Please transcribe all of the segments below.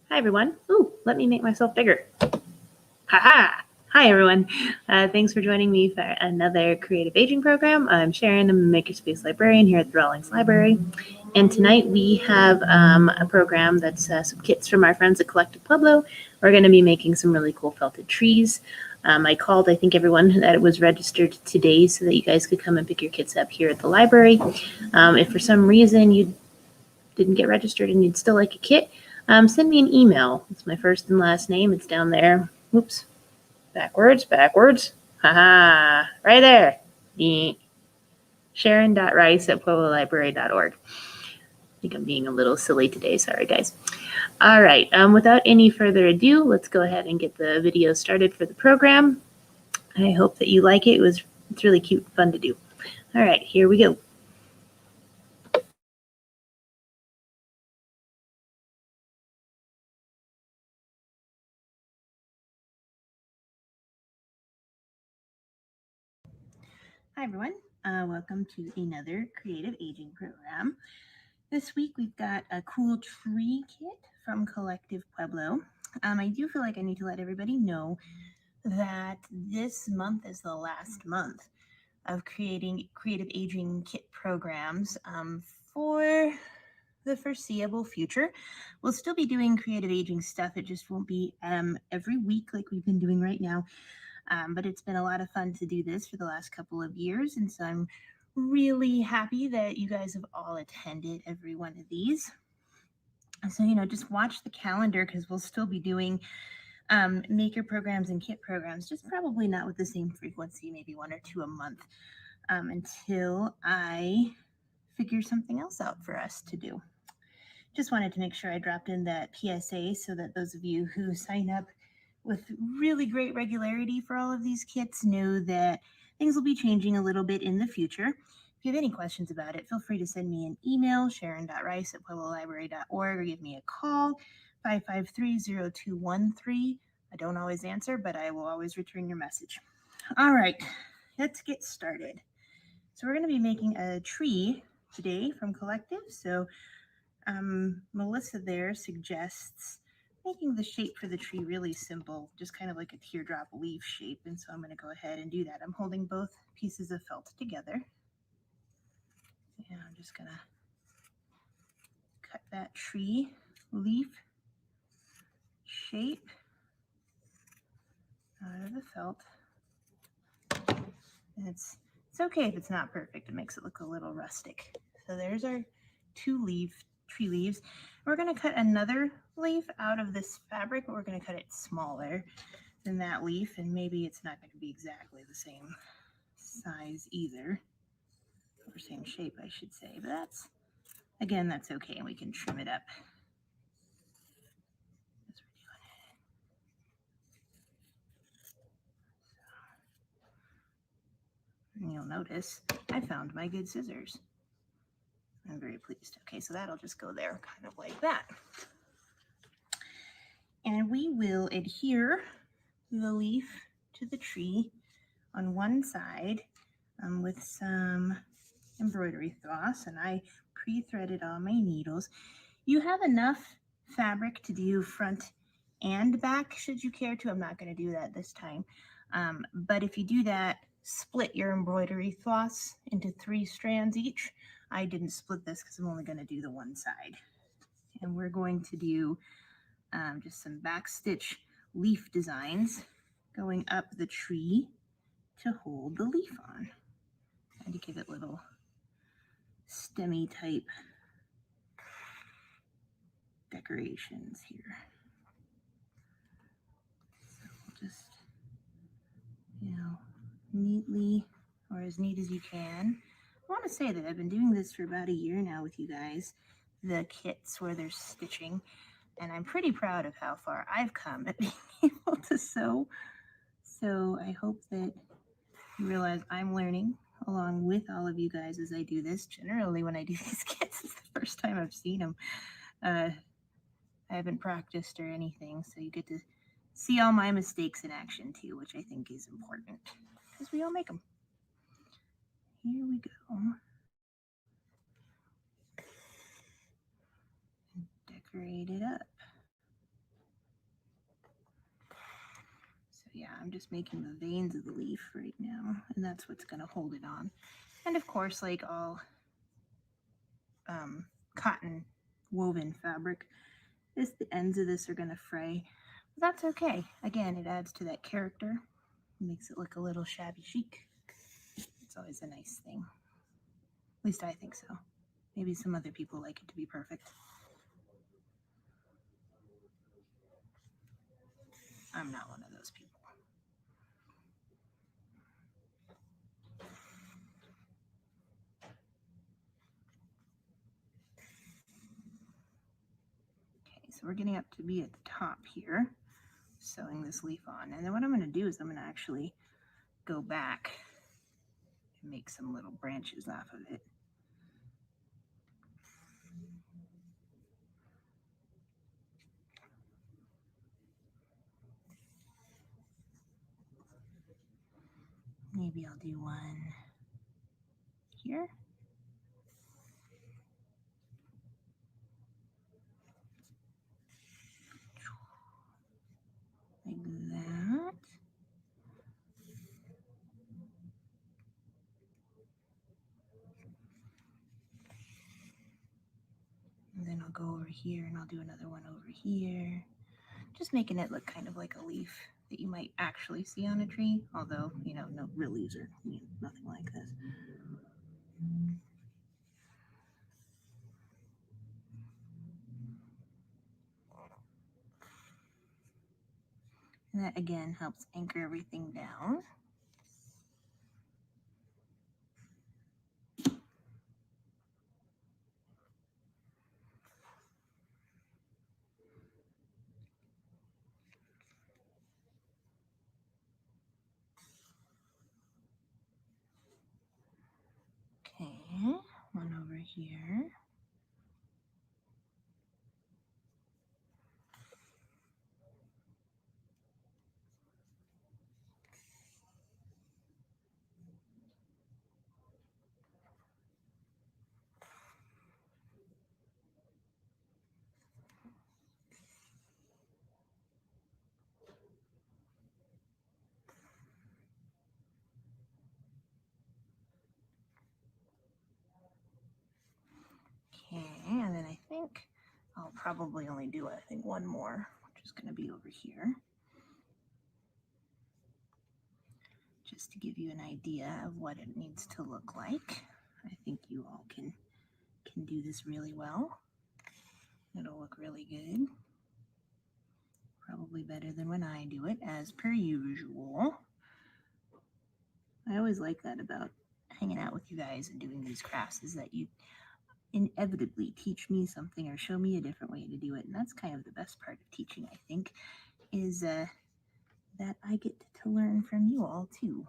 Hi, everyone. Ooh, let me make myself bigger. Haha. Hi, everyone. Thanks for joining me for another creative aging program. I'm Sharon. I'm a Makerspace librarian here at the Rawlings Library. And tonight we have a program that's some kits from our friends at Collective Pueblo. We're going to be making some really cool felted trees. I called, I think, everyone that was registered today so that you guys could come and pick your kits up here at the library. If for some reason you didn't get registered and you'd still like a kit, send me an email. It's my first and last name. It's down there. Oops. Backwards. Haha. Right there. Sharon.rice@pueblolibrary.org. I think I'm being a little silly today. Sorry, guys. All right. Without any further ado, let's go ahead and get the video started for the program. I hope that you like it. It's really cute and fun to do. All right, here we go. Hi, everyone. Welcome to another Creative Aging program. This week we've got a cool tree kit from Collective Pueblo. I do feel like I need to let everybody know that this month is the last month of creating creative aging kit programs for the foreseeable future. We'll still be doing creative aging stuff. It just won't be every week like we've been doing right now. But it's been a lot of fun to do this for the last couple of years. And so I'm really happy that you guys have all attended every one of these. So, just watch the calendar because we'll still be doing maker programs and kit programs, just probably not with the same frequency, maybe one or two a month, until I figure something else out for us to do. Just wanted to make sure I dropped in that PSA so that those of you who sign up with really great regularity for all of these kits know that things will be changing a little bit in the future. If you have any questions about it, feel free to send me an email, sharon.rice@pueblolibrary.org, or give me a call, 553-0213. I don't always answer, but I will always return your message. All right, let's get started. So we're going to be making a tree today from Collective. So Melissa there suggests making the shape for the tree really simple, just kind of like a teardrop leaf shape. And so I'm going to go ahead and do that. I'm holding both pieces of felt together. And I'm just going to cut that tree leaf shape out of the felt. And it's okay if it's not perfect. It makes it look a little rustic. So there's our tree leaves. We're going to cut another leaf out of this fabric, but we're going to cut it smaller than that leaf, and maybe it's not going to be exactly the same size either, or same shape, I should say. But that's okay, and we can trim it up. And you'll notice I found my good scissors. I'm very pleased. Okay, so that'll just go there kind of like that. And we will adhere the leaf to the tree on one side with some embroidery floss, and I pre-threaded all my needles. You have enough fabric to do front and back should you care to. I'm not going to do that this time. But if you do that, split your embroidery floss into 3 strands each. I didn't split this because I'm only going to do the one side. And we're going to do just some backstitch leaf designs going up the tree to hold the leaf on. Trying to give it little stemmy type decorations here. So we'll just, neatly, or as neat as you can. I want to say that I've been doing this for about a year now with you guys, the kits where they're stitching, and I'm pretty proud of how far I've come at being able to sew. So I hope that you realize I'm learning along with all of you guys as I do this. Generally, when I do these kits, it's the first time I've seen them. I haven't practiced or anything, so you get to see all my mistakes in action too, which I think is important because we all make them. Here we go. Decorate it up. yeah, I'm just making the veins of the leaf right now, and that's what's going to hold it on. And of course, like all cotton woven fabric, the ends of this are going to fray. But that's okay. Again, it adds to that character. It makes it look a little shabby chic. It's always a nice thing. At least I think so. Maybe some other people like it to be perfect. I'm not one of those people. Okay, so we're getting up to be at the top here, sewing this leaf on. And then what I'm going to do is I'm going to actually go back and make some little branches off of it. Maybe I'll do one here. Like that. And then I'll go over here and I'll do another one over here. Just making it look kind of like a leaf that you might actually see on a tree, although, no real leaves are nothing like this. And that again helps anchor everything down. Okay, one over here. Okay, and then I think I'll probably only do, one more, which is going to be over here. Just to give you an idea of what it needs to look like. I think you all can do this really well. It'll look really good. Probably better than when I do it, as per usual. I always like that about hanging out with you guys and doing these crafts, is that you inevitably teach me something or show me a different way to do it. And that's kind of the best part of teaching, I think, is that I get to learn from you all too.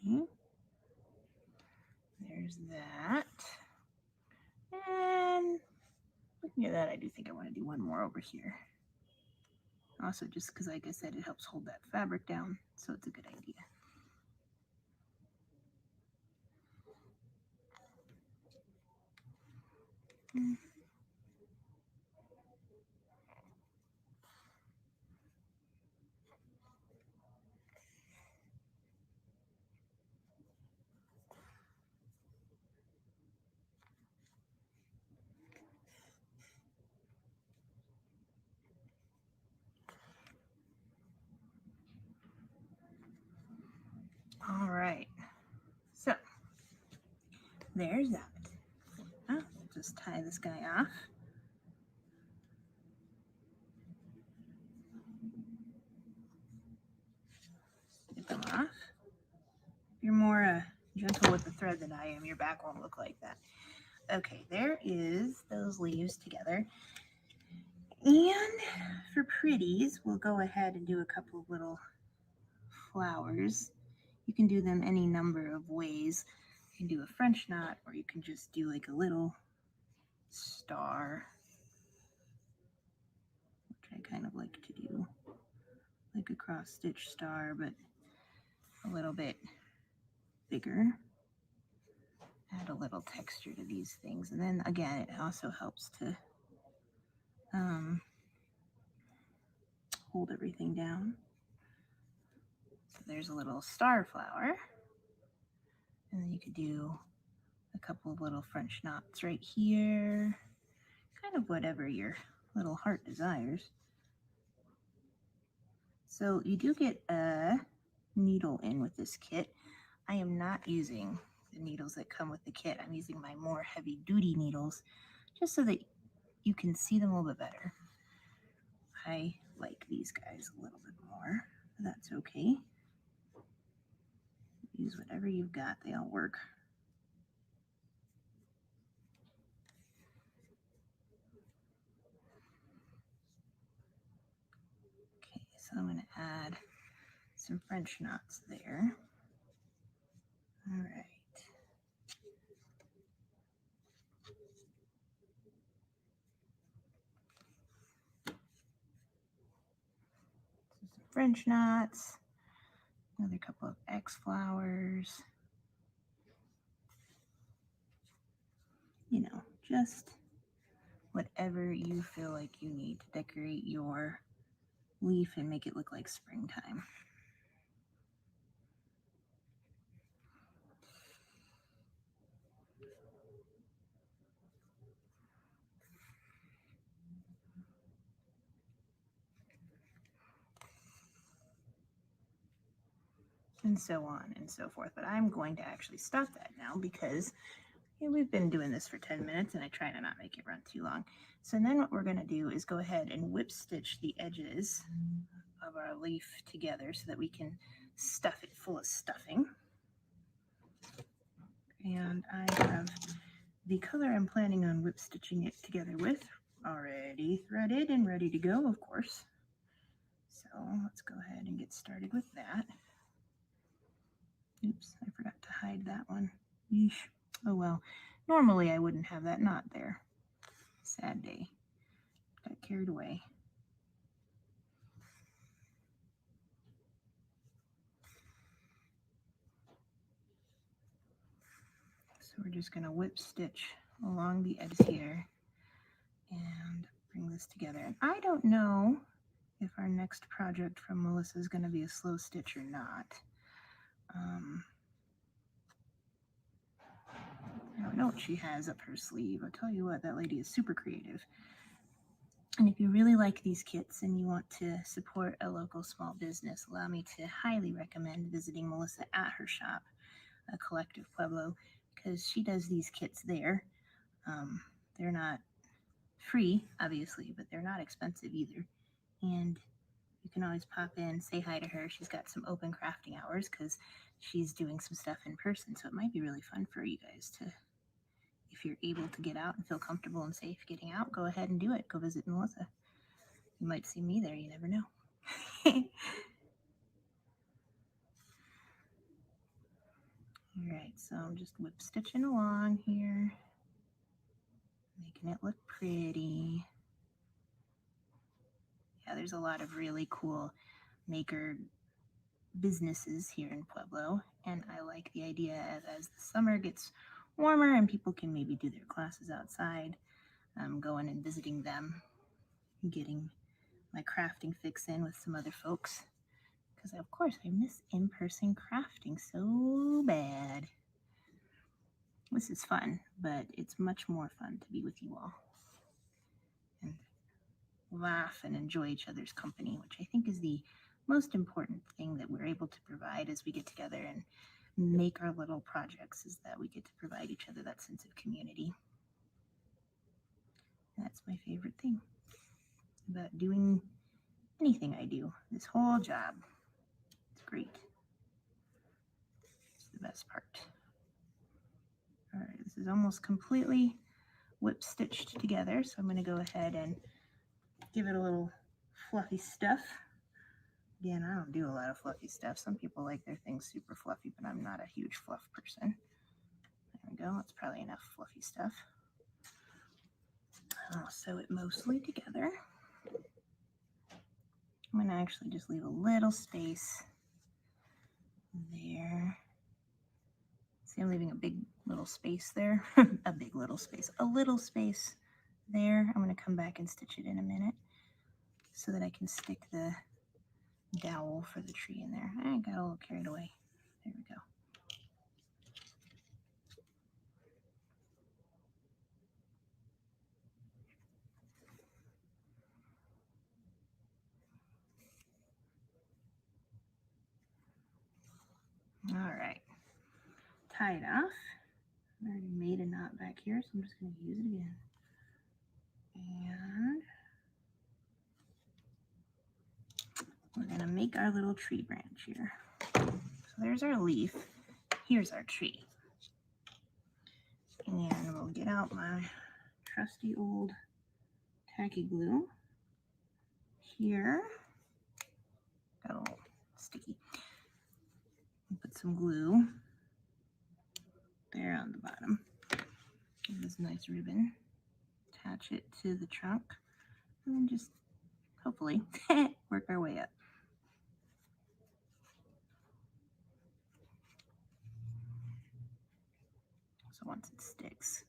Okay, there's that. And looking at that, I do think I want to do one more over here. Also, just because, like I said, it helps hold that fabric down, so it's a good idea. All right, so there's that. Just tie this guy off. Snip him off. If you're more gentle with the thread than I am, your back won't look like that. Okay, there is those leaves together. And for pretties, we'll go ahead and do a couple of little flowers. You can do them any number of ways. You can do a French knot, or you can just do like a little star, which I kind of like to do, like a cross stitch star, but a little bit bigger. add a little texture to these things. And then again, it also helps to hold everything down. So there's a little star flower. And then you could do a couple of little French knots right here. Kind of whatever your little heart desires. So you do get a needle in with this kit. I am not using the needles that come with the kit. I'm using my more heavy duty needles just so that you can see them a little bit better. I like these guys a little bit more. That's okay. Use whatever you've got, they all work. Okay, so I'm going to add some French knots there. All right. So some French knots, another couple of X flowers. You know, just whatever you feel like you need to decorate your leaf and make it look like springtime. And so on and so forth. But I'm going to actually stop that now because we've been doing this for 10 minutes and I try to not make it run too long. So then what we're going to do is go ahead and whip stitch the edges of our leaf together so that we can stuff it full of stuffing. And I have the color I'm planning on whip stitching it together with already threaded and ready to go, of course. So let's go ahead and get started with that. Oops, I forgot to hide that one. Yeesh. Oh well, normally I wouldn't have that knot there. Sad day. Got carried away. So we're just going to whip stitch along the edge here and bring this together. And I don't know if our next project from Melissa is going to be a slow stitch or not. I don't know what she has up her sleeve. I'll tell you what, that lady is super creative. And if you really like these kits and you want to support a local small business, allow me to highly recommend visiting Melissa at her shop, Collective Pueblo, because she does these kits there. They're not free, obviously, but they're not expensive either. And you can always pop in, say hi to her. She's got some open crafting hours because she's doing some stuff in person. So it might be really fun for you guys to, if you're able to get out and feel comfortable and safe getting out, go ahead and do it. Go visit Melissa. You might see me there. You never know. All right, so I'm just whip stitching along here, making it look pretty. Yeah, there's a lot of really cool maker businesses here in Pueblo, and I like the idea as the summer gets warmer and people can maybe do their classes outside, going and visiting them, getting my crafting fix in with some other folks, because of course I miss in-person crafting so bad. This is fun, but it's much more fun to be with you all and laugh and enjoy each other's company, which I think is the most important thing that we're able to provide as we get together and make our little projects, is that we get to provide each other that sense of community. And that's my favorite thing about doing anything I do. This whole job, it's great. It's the best part. All right, this is almost completely whip stitched together, so I'm going to go ahead and give it a little fluffy stuff. Again, I don't do a lot of fluffy stuff. Some people like their things super fluffy, but I'm not a huge fluff person. There we go. That's probably enough fluffy stuff. I'll sew it mostly together. I'm going to actually just leave a little space there. See, I'm leaving a big little space there. A big little space. A little space there. I'm going to come back and stitch it in a minute so that I can stick the dowel for the tree in there. I got a little carried away. There we go. All right. Tie it off. I already made a knot back here, so I'm just going to use it again. And we're going to make our little tree branch here. So there's our leaf. Here's our tree. And we'll get out my trusty old tacky glue here. Got a little sticky. Put some glue there on the bottom. Give this nice ribbon. Attach it to the trunk. And then just hopefully work our way up. So once it sticks,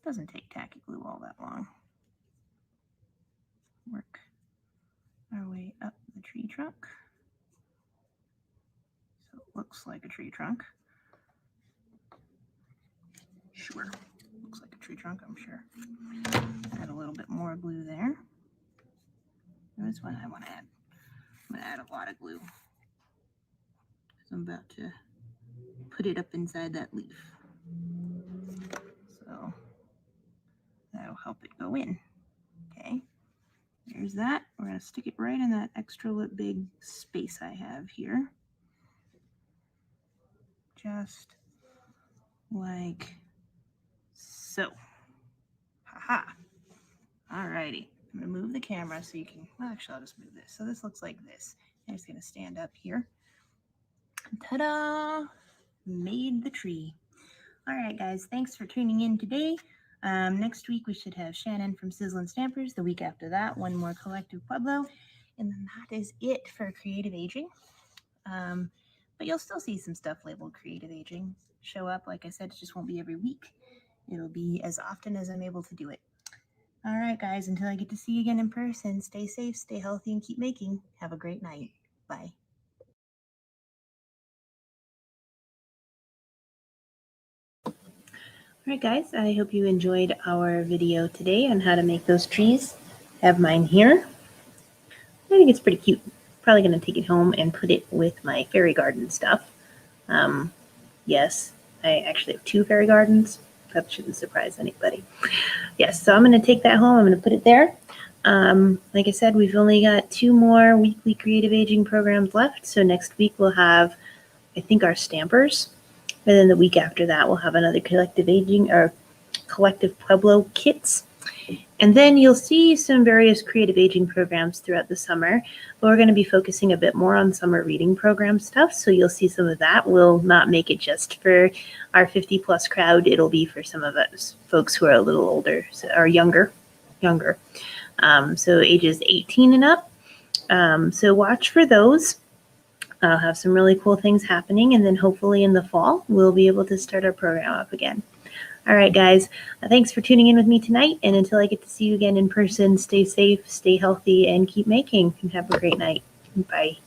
it doesn't take tacky glue all that long. Work our way up the tree trunk. So it looks like a tree trunk. Sure, looks like a tree trunk, I'm sure. Add a little bit more glue there. That's what I want to add. I'm going to add a lot of glue because I'm about to put it up inside that leaf. So that'll help it go in. Okay, there's that. We're going to stick it right in that extra big space I have here. Just like so. Haha. Alrighty. I'm going to move the camera so you can, well, actually, I'll just move this. So this looks like this. I'm just going to stand up here. Ta-da! Made the tree. All right, guys, thanks for tuning in today. Next week, we should have Shannon from Sizzlin' Stampers. The week after that, one more Collective Pueblo. And then that is it for Creative Aging. But you'll still see some stuff labeled Creative Aging show up. Like I said, it just won't be every week. It'll be as often as I'm able to do it. All right, guys, until I get to see you again in person, stay safe, stay healthy, and keep making. Have a great night. Bye. All right, guys, I hope you enjoyed our video today on how to make those trees. I have mine here. I think it's pretty cute. Probably going to take it home and put it with my fairy garden stuff. Yes, I actually have 2 fairy gardens. That shouldn't surprise anybody. Yes, so I'm going to take that home. I'm going to put it there. Like I said, we've only got 2 more weekly Creative Aging programs left. So next week we'll have, I think, our stampers. And then the week after that, we'll have another Collective Aging or Collective Pueblo kits. And then you'll see some various Creative Aging programs throughout the summer. But we're going to be focusing a bit more on summer reading program stuff. So you'll see some of that. We'll not make it just for our 50-plus crowd. It'll be for some of us folks who are a little older or younger. So ages 18 and up. So watch for those. I'll have some really cool things happening. And then hopefully in the fall, we'll be able to start our program up again. All right, guys, thanks for tuning in with me tonight. And until I get to see you again in person, stay safe, stay healthy, and keep making. And have a great night. Bye.